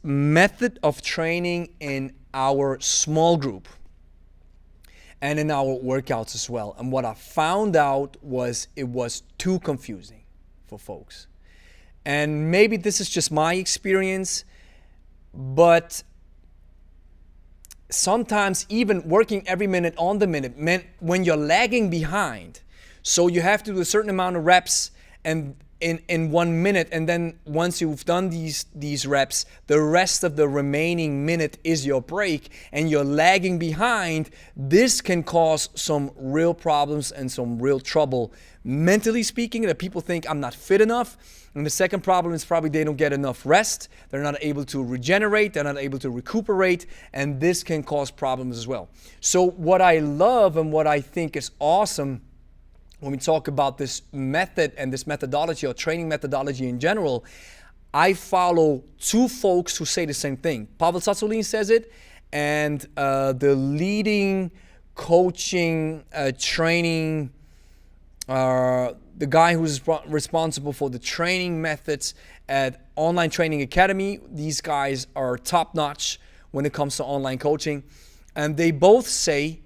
method of training in our small group and in our workouts as well. And what I found out was it was too confusing for folks. And maybe this is just my experience, but sometimes even working every minute on the minute meant when you're lagging behind, so you have to do a certain amount of reps and in 1 minute, and then once you've done these reps, the rest of the remaining minute is your break, and you're lagging behind. This can cause some real problems and some real trouble, mentally speaking, that people think I'm not fit enough. And the second problem is probably they don't get enough rest. They're not able to regenerate. They're not able to recuperate. And this can cause problems as well. So what I love and what I think is awesome when we talk about this method and this methodology or training methodology in general, I follow two folks who say the same thing. Pavel Tsatsouline says it, and the leading coaching, training, the guy who's responsible for the training methods at Online Training Academy. These guys are top notch when it comes to online coaching. And they both say,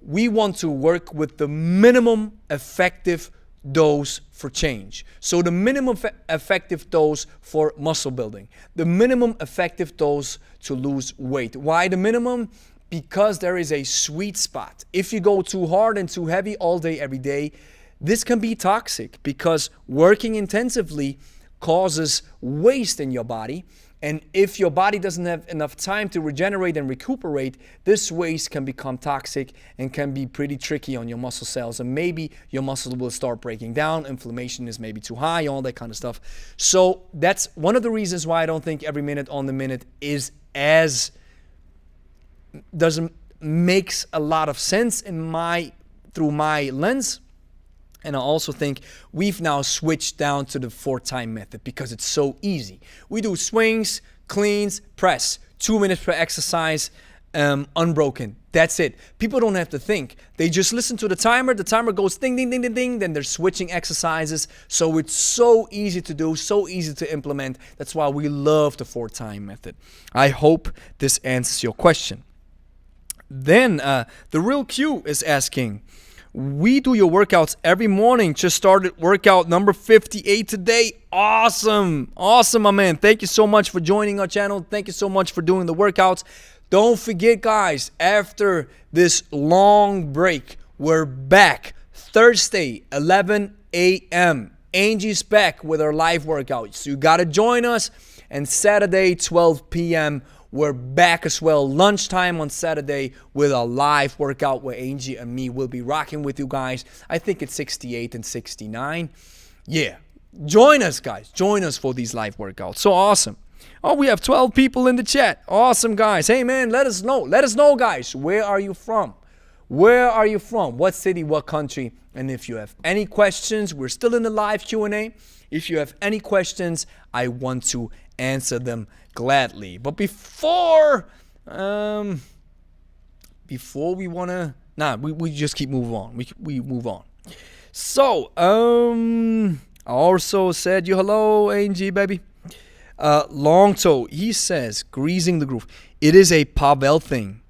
we want to work with the minimum effective dose for change. So the minimum effective dose for muscle building, the minimum effective dose to lose weight. Why the minimum? Because there is a sweet spot. If you go too hard and too heavy all day, every day, this can be toxic, because working intensively causes waste in your body. And if your body doesn't have enough time to regenerate and recuperate, this waste can become toxic and can be pretty tricky on your muscle cells. And maybe your muscles will start breaking down. Inflammation is maybe too high, all that kind of stuff. So that's one of the reasons why I don't think every minute on the minute makes a lot of sense through my lens. And I also think we've now switched down to the 4-time method because it's so easy. We do swings, cleans, press, 2 minutes per exercise, unbroken. That's it. People don't have to think. They just listen to the timer. The timer goes ding, ding, ding, ding, ding. Then they're switching exercises. So it's so easy to do, so easy to implement. That's why we love the 4-time method. I hope this answers your question. Then the Real Q is asking, we do your workouts every morning. Just started workout number 58 today. Awesome. Awesome, my man. Thank you so much for joining our channel. Thank you so much for doing the workouts. Don't forget, guys, after this long break, we're back Thursday, 11 a.m. Angie's back with our live workouts. So you got to join us. And Saturday, 12 p.m., we're back as well, lunchtime on Saturday, with a live workout where Angie and me will be rocking with you guys. I think it's 68 and 69. Yeah, join us, guys. Join us for these live workouts. So awesome. Oh, we have 12 people in the chat. Awesome, guys. Hey, man, let us know. Let us know, guys. Where are you from? Where are you from? What city, what country? And if you have any questions, we're still in the live Q&A. If you have any questions, I want to answer them gladly. But before we wanna, we just keep moving on. We move on. So I also said you hello, Angie, baby. Long toe, he says, greasing the groove. It is a Pavel thing.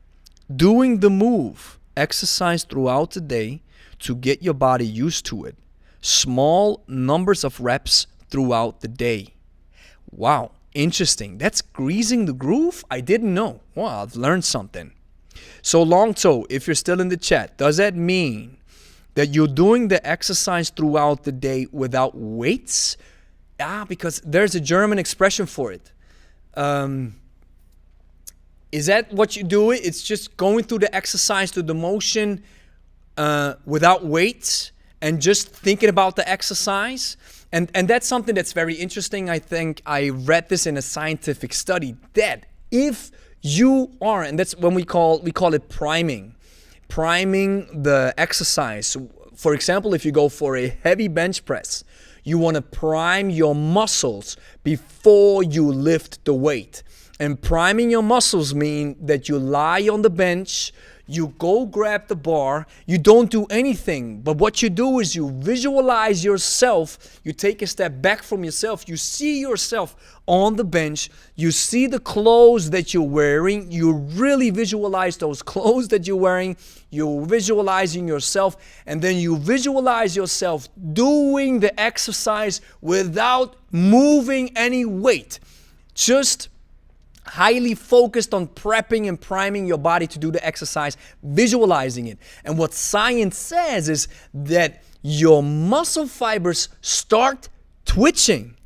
Doing the move exercise throughout the day to get your body used to it. Small numbers of reps throughout the day. Wow, interesting. That's greasing the groove? I didn't know. Wow, I've learned something. So long toe, if you're still in the chat, does that mean that you're doing the exercise throughout the day without weights? Because there's a German expression for it. Is that what you do? It's just going through the exercise, through the motion without weights and just thinking about the exercise. And that's something that's very interesting. I think I read this in a scientific study that if you are, and that's when we call it priming the exercise. For example, if you go for a heavy bench press, you want to prime your muscles before you lift the weight. And priming your muscles mean that you lie on the bench, you go grab the bar, you don't do anything. But what you do is you visualize yourself, you take a step back from yourself, you see yourself on the bench, you see the clothes that you're wearing, you really visualize those clothes that you're wearing, you're visualizing yourself, and then you visualize yourself doing the exercise without moving any weight. Just highly focused on prepping and priming your body to do the exercise, visualizing it. And what science says is that your muscle fibers start twitching.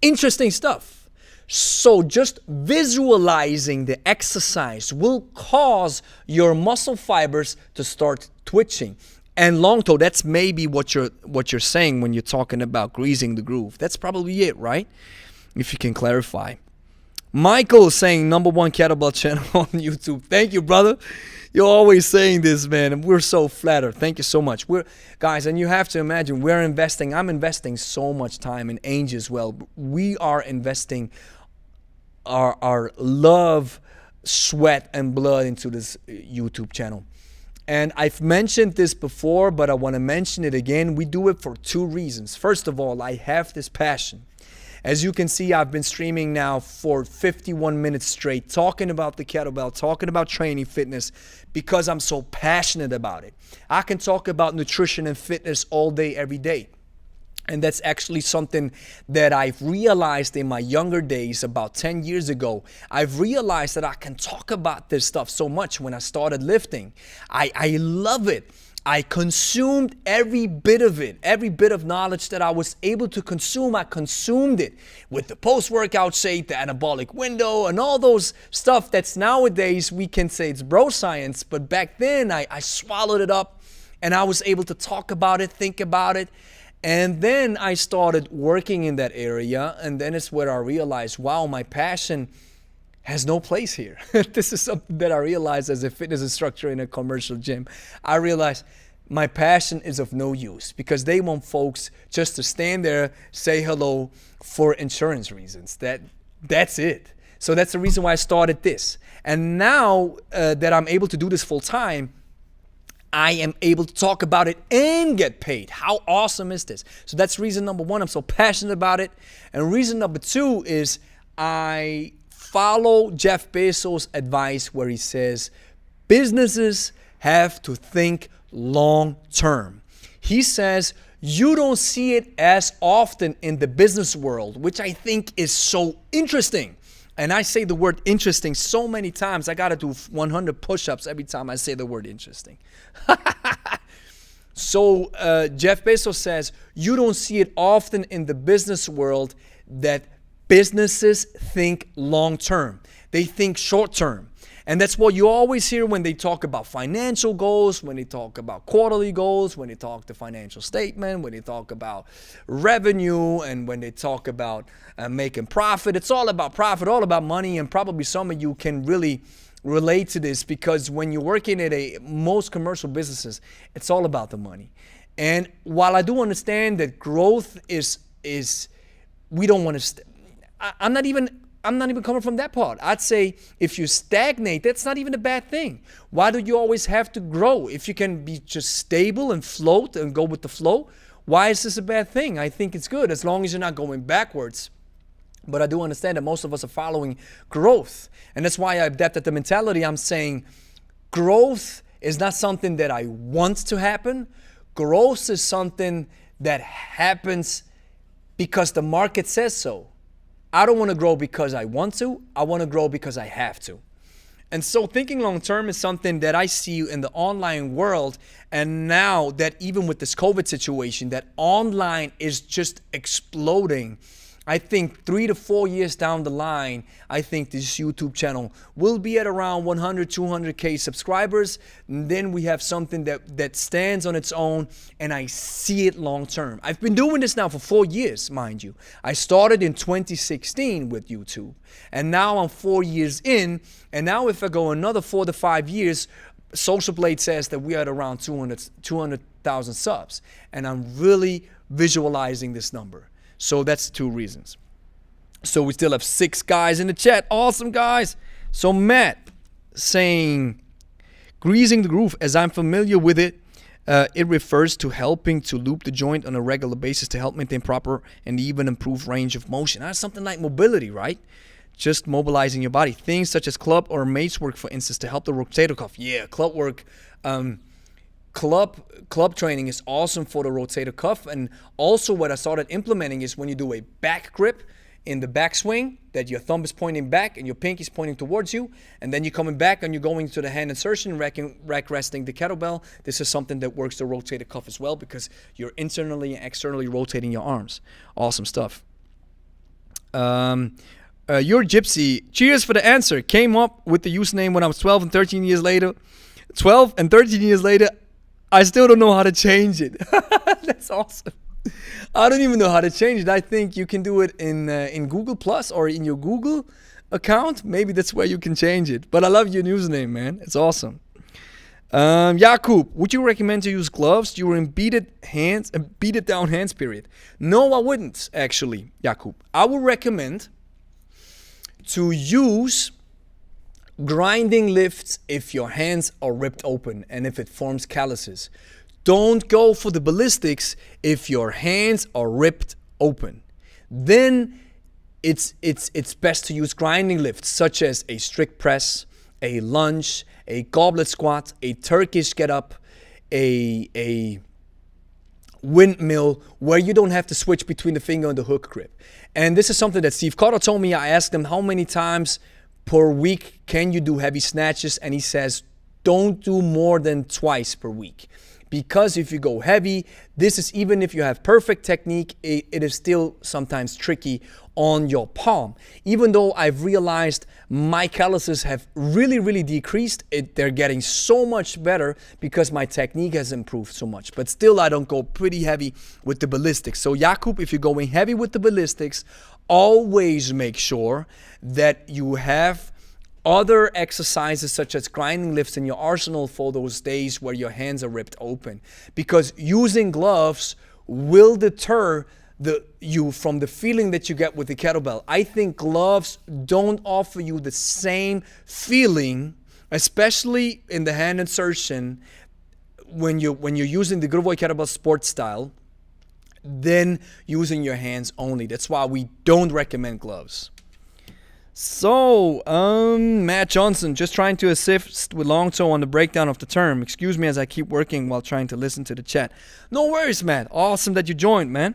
Interesting stuff. So just visualizing the exercise will cause your muscle fibers to start twitching. And long toe, that's maybe what you're saying when you're talking about greasing the groove. That's probably it, right? If you can clarify. Michael is saying #1 kettlebell channel on YouTube. Thank you, brother. You're always saying this, man, and we're so flattered. Thank you so much. Guys, and you have to imagine, I'm investing so much time, and Angie as well. We are investing our love, sweat, and blood into this YouTube channel. And I've mentioned this before, but I want to mention it again. We do it for 2 reasons. First of all, I have this passion. As you can see, I've been streaming now for 51 minutes straight, talking about the kettlebell, talking about training fitness, because I'm so passionate about it. I can talk about nutrition and fitness all day, every day. And that's actually something that I've realized in my younger days, about 10 years ago. I've realized that I can talk about this stuff so much when I started lifting. I love it. I consumed every bit of it, every bit of knowledge that I was able to consume. I consumed it with the post-workout shake, the anabolic window, and all those stuff that's nowadays we can say it's bro science. But back then I swallowed it up and I was able to talk about it, think about it. And then I started working in that area. And then it's where I realized, wow, my passion has no place here. This is something that I realized as a fitness instructor in a commercial gym. I realized my passion is of no use because they want folks just to stand there, say hello for insurance reasons. That's it. So that's the reason why I started this. And now that I'm able to do this full time, I am able to talk about it and get paid. How awesome is this? So that's reason #1. I'm so passionate about it. And reason #2 is I follow Jeff Bezos' advice where he says businesses have to think long term. He says you don't see it as often in the business world, which I think is so interesting. And I say the word interesting so many times. I got to do 100 push-ups every time I say the word interesting. So Jeff Bezos says you don't see it often in the business world that businesses think long-term. They think short-term. And that's what you always hear when they talk about financial goals, when they talk about quarterly goals, when they talk the financial statement, when they talk about revenue, and when they talk about making profit. It's all about profit, all about money, and probably some of you can really relate to this because when you're working at most commercial businesses, it's all about the money. And while I do understand that growth is we don't want to I'm not even coming from that part. I'd say if you stagnate, that's not even a bad thing. Why do you always have to grow? If you can be just stable and float and go with the flow, why is this a bad thing? I think it's good as long as you're not going backwards. But I do understand that most of us are following growth. And that's why I adapted the mentality. I'm saying growth is not something that I want to happen. Growth is something that happens because the market says so. I don't want to grow because I want to. I want to grow because I have to. And so thinking long term is something that I see in the online world. And now that even with this COVID situation, that online is just exploding. I think 3 to 4 years down the line, I think this YouTube channel will be at around 100, 200K subscribers. And then we have something that stands on its own, and I see it long term. I've been doing this now for 4 years, mind you. I started in 2016 with YouTube, and now I'm 4 years in. And now if I go another 4 to 5 years, Social Blade says that we are at around 200,000 subs. And I'm really visualizing this number. So that's 2 reasons. So we still have 6 guys in the chat. Awesome, guys. So Matt saying, greasing the groove, as I'm familiar with it, it refers to helping to loop the joint on a regular basis to help maintain proper and even improve range of motion. That's something like mobility, right? Just mobilizing your body. Things such as club or mace work, for instance, to help the rotator cuff. Yeah, club work. Club training is awesome for the rotator cuff. And also what I started implementing is when you do a back grip in the backswing, that your thumb is pointing back and your pinky is pointing towards you, and then you're coming back and you're going to the hand insertion, rack resting the kettlebell. This is something that works the rotator cuff as well because you're internally and externally rotating your arms. Awesome stuff. Your Gypsy, cheers for the answer. Came up with the username when I was 12 and 13 years later. 12 and 13 years later, I still don't know how to change it. That's awesome. I don't even know how to change it. I think you can do it in Google Plus or in your Google account. Maybe that's where you can change it. But I love your username, man. It's awesome. Jakub, would you recommend to use gloves during beat it down hands period? No, I wouldn't actually, Jakub. I would recommend to use grinding lifts if your hands are ripped open and if it forms calluses. Don't go for the ballistics if your hands are ripped open. Then it's best to use grinding lifts such as a strict press, a lunge, a goblet squat, a Turkish get up, a windmill where you don't have to switch between the finger and the hook grip. And this is something that Steve Carter told me. I asked him how many times per week can you do heavy snatches, and he says don't do more than twice per week. Because if you go heavy, this is even if you have perfect technique, it is still sometimes tricky on your palm. Even though I've realized my calluses have really decreased, they're getting so much better because my technique has improved so much. But still, I don't go pretty heavy with the ballistics. So Jakub, if you're going heavy with the ballistics, always make sure that you have other exercises such as grinding lifts in your arsenal for those days where your hands are ripped open. Because using gloves will deter you from the feeling that you get with the kettlebell. I think gloves don't offer you the same feeling, especially in the hand insertion when you're using the Gruboy kettlebell sports style, than using your hands only. That's why we don't recommend gloves. So, Matt Johnson, just trying to assist with long toe on the breakdown of the term. Excuse me as I keep working while trying to listen to the chat. No worries, Matt. Awesome that you joined, man.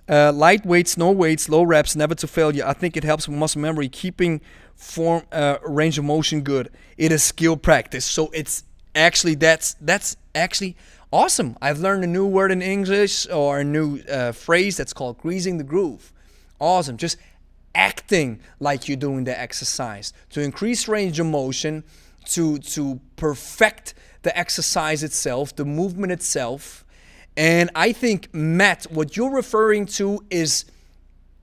Light weights, no weights, low reps, never to failure. I think it helps with muscle memory, keeping form, range of motion good. It is skill practice. So it's actually, that's actually awesome. I've learned a new word in English, or a new phrase that's called greasing the groove. Awesome. Just acting like you're doing the exercise to increase range of motion, to perfect the exercise itself, the movement itself. And I think, Matt, what you're referring to is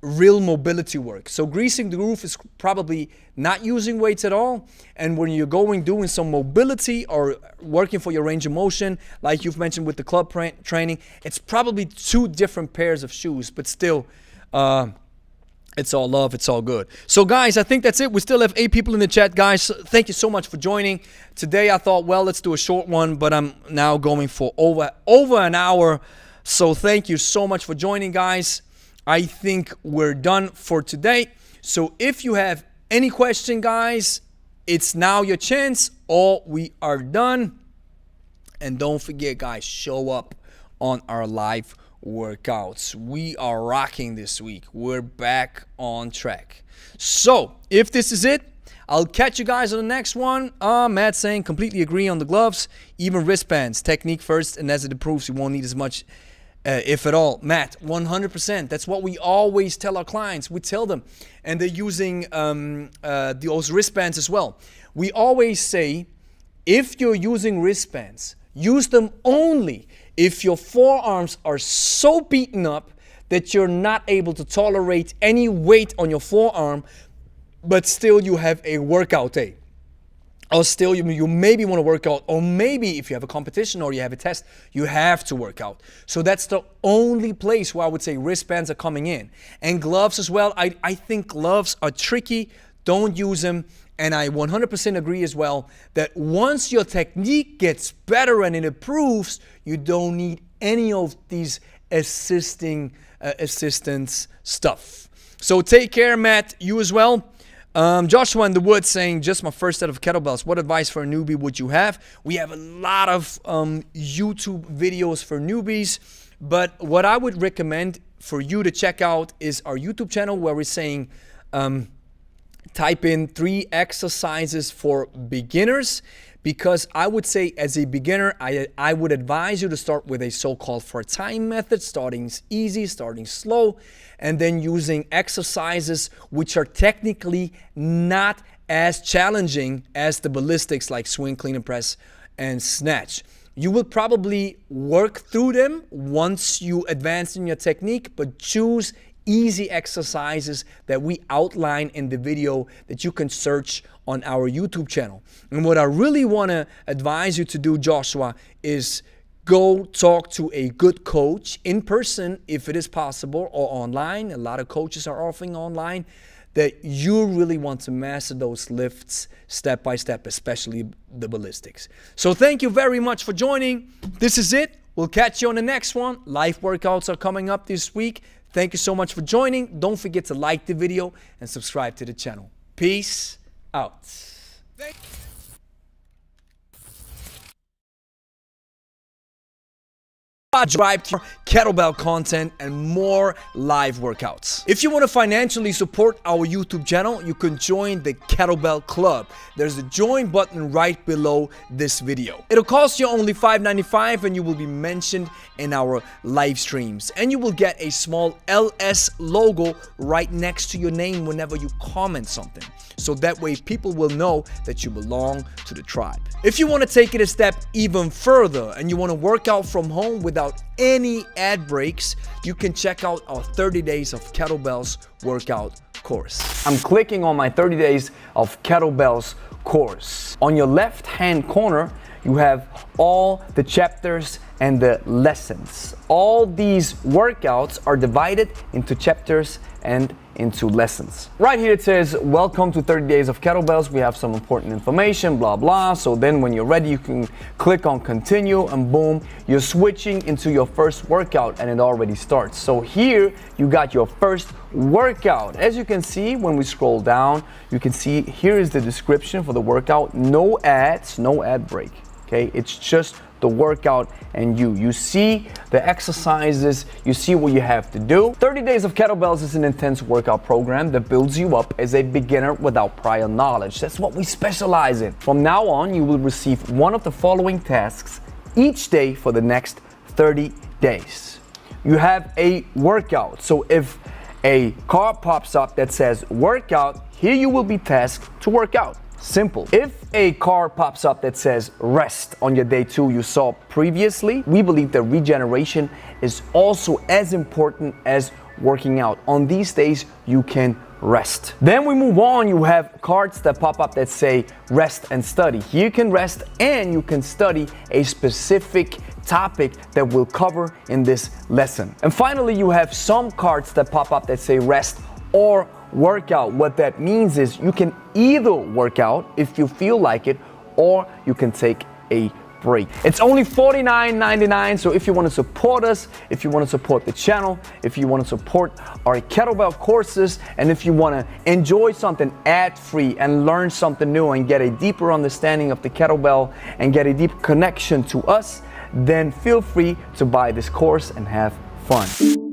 real mobility work. So greasing the groove is probably not using weights at all. And when you're doing some mobility or working for your range of motion, like you've mentioned with the club training, it's probably 2 different pairs of shoes, but still, it's all love. It's all good. So, guys, I think that's it. We still have 8 people in the chat. Guys, thank you so much for joining. Today, I thought, well, let's do a short one, but I'm now going for over an hour. So, thank you so much for joining, guys. I think we're done for today. So, if you have any question, guys, it's now your chance, or we are done. And don't forget, guys, show up on our live workouts. We are rocking this week. We're back on track. So if this is it, I'll catch you guys on the next one. Matt saying completely agree on the gloves, even wristbands, technique first, and as it improves, you won't need as much, if at all. Matt, 100%. That's what we always tell our clients. We tell them, and they're using those wristbands as well. We always say, if you're using wristbands, use them only if your forearms are so beaten up that you're not able to tolerate any weight on your forearm, but still you have a workout day. Or still you maybe want to work out, or maybe if you have a competition or you have a test, you have to work out. So that's the only place where I would say wristbands are coming in. And gloves as well. I think gloves are tricky. Don't use them. And I 100% agree as well that once your technique gets better and it improves, you don't need any of these assistance stuff. So take care, Matt. You as well. Joshua in the woods saying, just my first set of kettlebells. What advice for a newbie would you have? We have a lot of YouTube videos for newbies, but what I would recommend for you to check out is our YouTube channel where we're saying, type in 3 exercises for beginners, because I would say as a beginner, I would advise you to start with a so-called for time method, starting easy, starting slow, and then using exercises which are technically not as challenging as the ballistics like swing, clean and press, and snatch. You will probably work through them once you advance in your technique, but choose easy exercises that we outline in the video that you can search on our YouTube channel. And what I really want to advise you to do, Joshua, is go talk to a good coach in person if it is possible, or online. A lot of coaches are offering online, that you really want to master those lifts step by step, especially the ballistics. So thank you very much for joining. This is it. We'll catch you on the next one. Live workouts are coming up this week. Thank you so much for joining. Don't forget to like the video and subscribe to the channel. Peace out. Drive kettlebell content and more live workouts. If you want to financially support our YouTube channel, you can join the Kettlebell Club. There's a join button right below this video. It'll cost you only $5.95 and you will be mentioned in our live streams. And you will get a small LS logo right next to your name whenever you comment something. So that way people will know that you belong to the tribe. If you want to take it a step even further and you want to work out from home without any ad breaks, you can check out our 30 Days of Kettlebells workout course. I'm clicking on my 30 Days of Kettlebells course. On your left hand corner, you have all the chapters and the lessons. All these workouts are divided into chapters and into lessons. Right here it says, welcome to 30 Days of Kettlebells. We have some important information, blah, blah. So then when you're ready, you can click on continue and boom, you're switching into your first workout and it already starts. So here you got your first workout. As you can see, when we scroll down, you can see here is the description for the workout. No ads, no ad break. Okay, it's just the workout and you see the exercises, you see what you have to do. 30 Days of Kettlebells is an intense workout program that builds you up as a beginner without prior knowledge. That's what we specialize in. From now on, you will receive one of the following tasks each day for the next 30 days. You have a workout. So if a card pops up that says workout, here you will be tasked to work out. Simple. If a card pops up that says rest on your day 2 you saw previously, we believe that regeneration is also as important as working out. On these days, you can rest. Then we move on, you have cards that pop up that say rest and study. Here you can rest and you can study a specific topic that we'll cover in this lesson. And finally, you have some cards that pop up that say rest or workout. What that means is you can either work out if you feel like it, or you can take a break. It's only $49.99, so if you want to support us, if you want to support the channel, if you want to support our kettlebell courses, and if you want to enjoy something ad-free and learn something new and get a deeper understanding of the kettlebell and get a deep connection to us, then feel free to buy this course and have fun.